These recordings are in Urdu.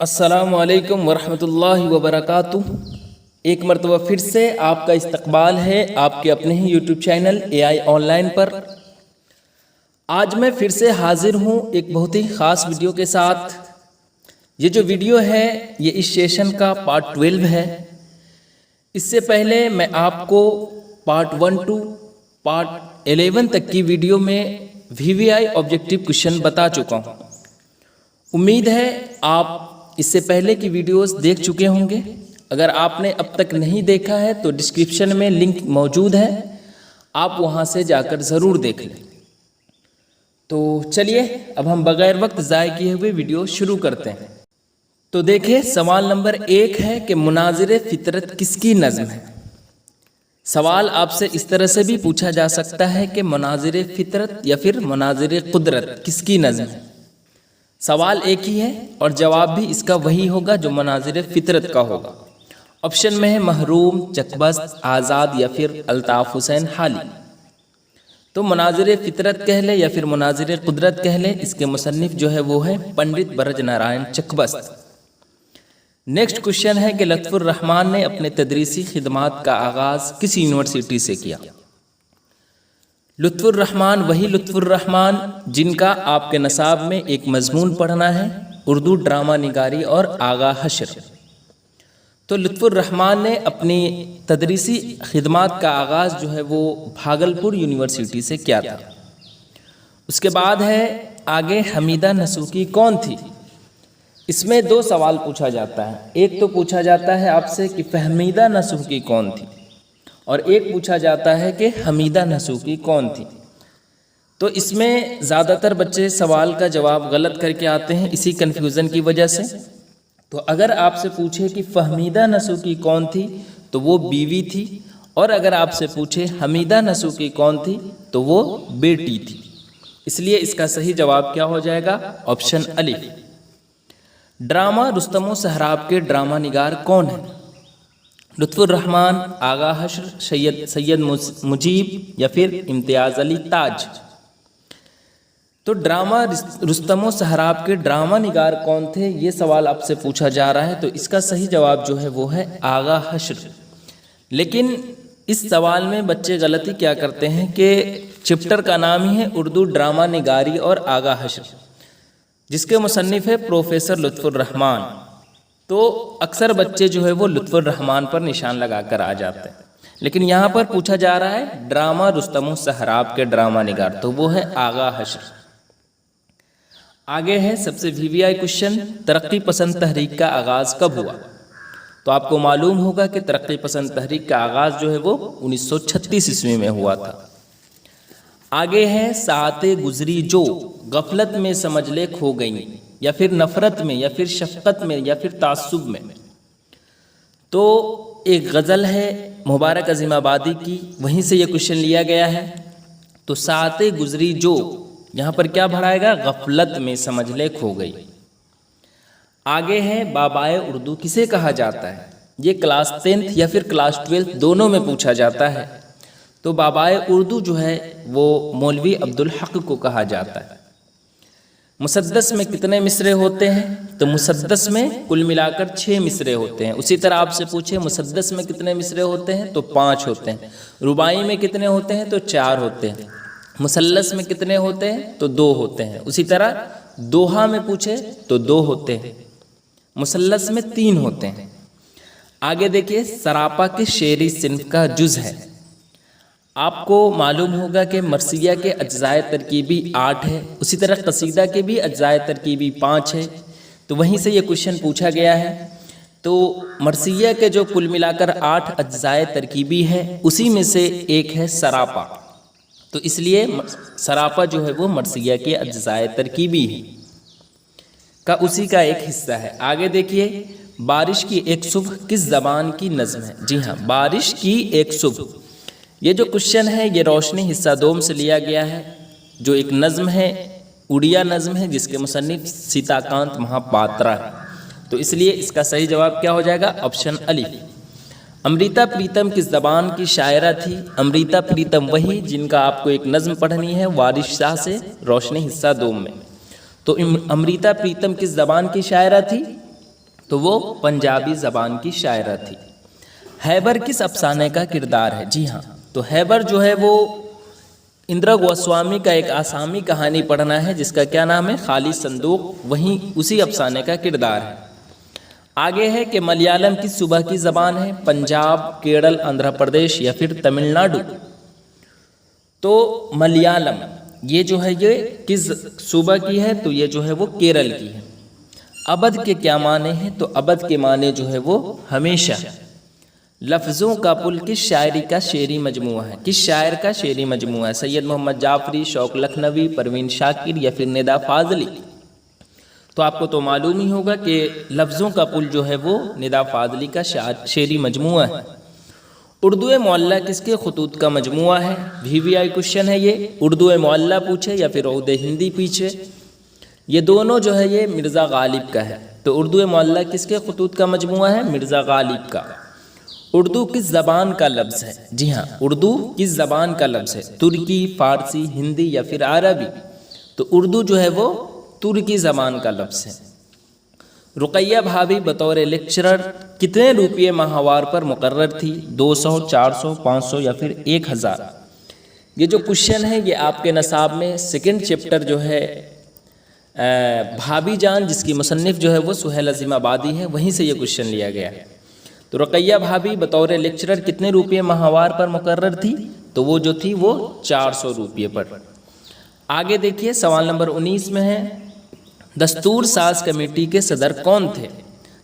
السلام علیکم ورحمۃ اللہ وبرکاتہ۔ ایک مرتبہ پھر سے آپ کا استقبال ہے آپ کے اپنے ہی YouTube channel A I online پر۔ آج میں پھر سے حاضر ہوں ایک بہت ہی خاص ویڈیو کے ساتھ۔ یہ جو ویڈیو ہے یہ اس سیشن کا پارٹ 12 ہے۔ اس سے پہلے میں آپ کو پارٹ 1 ٹو پارٹ 11 تک کی ویڈیو میں VVI آبجیکٹیو کوشچن بتا چکا ہوں۔ امید ہے آپ اس سے پہلے کی ویڈیوز دیکھ چکے ہوں گے۔ اگر آپ نے اب تک نہیں دیکھا ہے تو ڈسکرپشن میں لنک موجود ہے، آپ وہاں سے جا کر ضرور دیکھ لیں۔ تو چلیے اب ہم بغیر وقت ضائع کیے ہوئے ویڈیو شروع کرتے ہیں۔ تو دیکھیں سوال نمبر 1 ہے کہ مناظر فطرت کس کی نظم ہے؟ سوال آپ سے اس طرح سے بھی پوچھا جا سکتا ہے کہ مناظر فطرت یا پھر مناظر قدرت کس کی نظم ہے؟ سوال ایک ہی ہے اور جواب بھی اس کا وہی ہوگا جو مناظر فطرت کا ہوگا۔ آپشن میں ہے محروم، چکبست، آزاد یا پھر الطاف حسین حالی۔ تو مناظر فطرت کہہ لے یا پھر مناظر قدرت کہہ لے، اس کے مصنف جو ہے وہ ہے پنڈت برج نارائن چکبست۔ نیکسٹ کوشچن ہے کہ لطف الرحمن نے اپنے تدریسی خدمات کا آغاز کس یونیورسٹی سے کیا؟ لطف الرحمن وہی لطف الرحمن جن کا آپ کے نصاب میں ایک مضمون پڑھنا ہے، اردو ڈرامہ نگاری اور آغا حشر۔ تو لطف الرحمن نے اپنی تدریسی خدمات کا آغاز جو ہے وہ بھاگلپور یونیورسٹی سے کیا تھا۔ اس کے بعد ہے آگے حمیدہ نسوکی کون تھی؟ اس میں 2 سوال پوچھا جاتا ہے۔ ایک تو پوچھا جاتا ہے آپ سے کہ فہمیدہ نسوکی کون تھی، اور ایک پوچھا جاتا ہے کہ حمیدہ نسوکی کون تھی۔ تو اس میں زیادہ تر بچے سوال کا جواب غلط کر کے آتے ہیں اسی کنفیوژن کی وجہ سے۔ تو اگر آپ سے پوچھے کہ فہمیدہ نسوکی کون تھی تو وہ بیوی تھی، اور اگر آپ سے پوچھے حمیدہ نسوکی کون تھی تو وہ بیٹی تھی۔ اس لیے اس کا صحیح جواب کیا ہو جائے گا؟ آپشن الف۔ ڈرامہ رستم و سہراب کے ڈرامہ نگار کون ہیں؟ لطف الرحمن، آغا حشر، سید مجیب یا پھر امتیاز علی تاج۔ تو ڈرامہ رستم و سہراب کے ڈرامہ نگار کون تھے یہ سوال آپ سے پوچھا جا رہا ہے، تو اس کا صحیح جواب جو ہے وہ ہے آغا حشر۔ لیکن اس سوال میں بچے غلطی کیا کرتے ہیں کہ چپٹر کا نام ہی ہے اردو ڈرامہ نگاری اور آغا حشر، جس کے مصنف ہے پروفیسر لطف الرحمن۔ تو اکثر بچے جو ہے وہ لطف الرحمن پر نشان لگا کر آ جاتے ہیں، لیکن یہاں پر پوچھا جا رہا ہے ڈرامہ رستم و سہراب کے ڈرامہ نگار، تو وہ ہے آغا حشر۔ آگے ہے سب سے VVI کوشچن، ترقی پسند تحریک کا آغاز کب ہوا؟ تو آپ کو معلوم ہوگا کہ ترقی پسند تحریک کا آغاز جو ہے وہ 1936 عیسوی میں ہوا تھا۔ آگے ہے ساعتیں گزری جو غفلت میں سمجھ لے کھو گئی، یا پھر نفرت میں یا پھر شفقت میں یا پھر تعصب میں۔ تو ایک غزل ہے مبارک عظیم آبادی کی، وہیں سے یہ کوشچن لیا گیا ہے۔ تو ساعتیں گزری جو، یہاں پر کیا بھرائے گا؟ غفلت میں سمجھ لے کھو گئی۔ آگے ہے بابائے اردو کسے کہا جاتا ہے؟ یہ کلاس 10 یا پھر کلاس 12 دونوں میں پوچھا جاتا ہے۔ تو بابائے اردو جو ہے وہ مولوی عبدالحق کو کہا جاتا ہے۔ مسدس میں کتنے مصرے ہوتے ہیں؟ تو مسدس میں کل ملا کر 6 مصرے ہوتے ہیں۔ اسی طرح آپ سے پوچھے مسدس میں کتنے مصرے ہوتے ہیں تو 5 ہوتے ہیں۔ رباعی میں کتنے ہوتے ہیں تو 4 ہوتے ہیں۔ مثلث میں کتنے ہوتے ہیں تو 2 ہوتے ہیں۔ اسی طرح دوہا میں پوچھے تو 2 ہوتے ہیں، مثلث میں 3 ہوتے ہیں۔ آگے دیکھیے سراپا کے شعری صنف کا جز ہے۔ آپ کو معلوم ہوگا کہ مرثیہ کے اجزائے ترکیبی 8 ہے، اسی طرح قصیدہ کے بھی اجزائے ترکیبی 5 ہے۔ تو وہیں سے یہ کوشچن پوچھا گیا ہے۔ تو مرثیہ کے جو کل ملا کر 8 اجزائے ترکیبی ہے اسی میں سے ایک ہے سراپا، تو اس لیے سراپا جو ہے وہ مرثیہ کے اجزائے ترکیبی ہے کا اسی کا ایک حصہ ہے۔ آگے دیکھیے بارش کی ایک صبح کس زبان کی نظم ہے؟ جی ہاں، بارش کی ایک صبح، یہ جو کوشچن ہے یہ روشنی حصہ دوم سے لیا گیا ہے، جو ایک نظم ہے، اڑیا نظم ہے، جس کے مصنف سیتا کانت مہاپاترا ہے۔ تو اس لیے اس کا صحیح جواب کیا ہو جائے گا؟ آپشن الف۔ امریتا پریتم کس زبان کی شاعرہ تھی؟ امریتا پریتم وہی جن کا آپ کو ایک نظم پڑھنی ہے وارث شاہ سے، روشنی حصہ دوم میں۔ تو امریتا پریتم کس زبان کی شاعرہ تھی؟ تو وہ پنجابی زبان کی شاعرہ تھی۔ ہیبر کس افسانے کا کردار ہے؟ جی ہاں، تو ہیبر جو ہے وہ اندرا گوسوامی کا ایک آسامی کہانی پڑھنا ہے جس کا کیا نام ہے؟ خالی صندوق، وہیں اسی افسانے کا کردار ہے۔ آگے ہے کہ ملیالم کس صوبہ کی زبان ہے؟ پنجاب، کیرل، آندھرا پردیش یا پھر تمل ناڈو؟ تو ملیالم یہ جو ہے یہ کس صوبہ کی ہے؟ تو یہ جو ہے وہ کیرل کی ہے۔ ابد کے کیا معنی ہیں؟ تو ابد کے معنی جو ہے وہ ہمیشہ۔ لفظوں کا پل کس شاعری کا شعری مجموعہ ہے؟ کس شاعر کا شعری مجموعہ ہے؟ سید محمد جعفری، شوق لکھنوی، پروین شاکر یا پھر ندا فاضلی؟ تو آپ کو تو معلوم ہی ہوگا کہ لفظوں کا پل جو ہے وہ ندا فاضلی کا شعری مجموعہ ہے۔ اردو معلّہ کس کے خطوط کا مجموعہ ہے؟ VVI کوشچن ہے یہ، اردو معلّہ پوچھے یا پھر عہد ہندی پوچھے، یہ دونوں جو ہے یہ مرزا غالب کا ہے۔ تو اردو معلّہ کس کے خطوط کا مجموعہ ہے؟ مرزا غالب کا۔ اردو کس زبان کا لفظ ہے؟ جی ہاں، اردو کس زبان کا لفظ ہے؟ ترکی، فارسی، ہندی یا پھر عربی؟ تو اردو جو ہے وہ ترکی زبان کا لفظ ہے۔ رقیہ بھابی بطور لیکچرر کتنے روپیے ماہوار پر مقرر تھی؟ 200، 400، 500 یا پھر 1000؟ یہ جو کوشچن ہے یہ آپ کے نصاب میں سیکنڈ چیپٹر جو ہے بھابی جان، جس کی مصنف جو ہے وہ سہیل عظیم آبادی ہے، وہیں سے یہ کوشچن لیا گیا ہے۔ تو رقیہ بھابی بطور لیکچرر کتنے روپیے ماہوار پر مقرر تھی؟ تو وہ جو تھی وہ 400 روپیے پر۔ آگے دیکھیے سوال نمبر 19 میں ہے، دستور ساز کمیٹی کے صدر کون تھے؟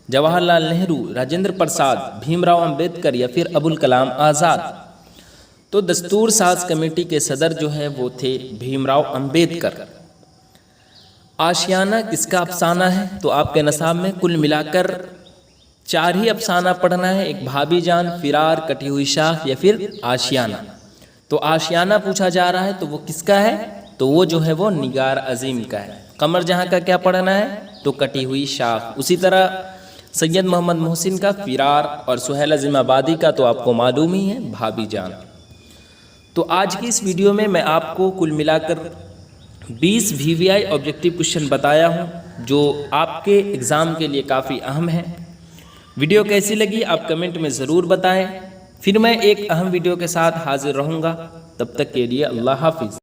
جواہر لال نہرو، راجندر پرساد، بھیم راؤ امبیڈکر یا پھر ابوالکلام آزاد؟ تو دستور ساز کمیٹی کے صدر جو ہے وہ تھے بھیم راؤ امبیڈکر۔ آشیانہ کس کا افسانہ ہے؟ تو آپ کے نصاب میں کل ملا کر 4 ہی افسانہ پڑھنا ہے، ایک بھابی جان، فرار، کٹی ہوئی شاخ یا پھر آشیانہ۔ تو آشیانہ پوچھا جا رہا ہے تو وہ کس کا ہے؟ تو وہ جو ہے وہ نگار عظیم کا ہے۔ قمر جہاں کا کیا پڑھنا ہے؟ تو کٹی ہوئی شاخ۔ اسی طرح سید محمد محسن کا فرار اور سہیل عظیم آبادی کا تو آپ کو معلوم ہی ہے بھابی جان۔ تو آج کی اس ویڈیو میں آپ کو کل ملا کر 20 VVI آبجیکٹیو کوشچن بتایا ہوں جو آپ کے ایگزام کے لیے کافی اہم ہیں۔ ویڈیو کیسی لگی آپ کمنٹ میں ضرور بتائیں، پھر میں ایک اہم ویڈیو کے ساتھ حاضر رہوں گا، تب تک کے لیے اللہ حافظ۔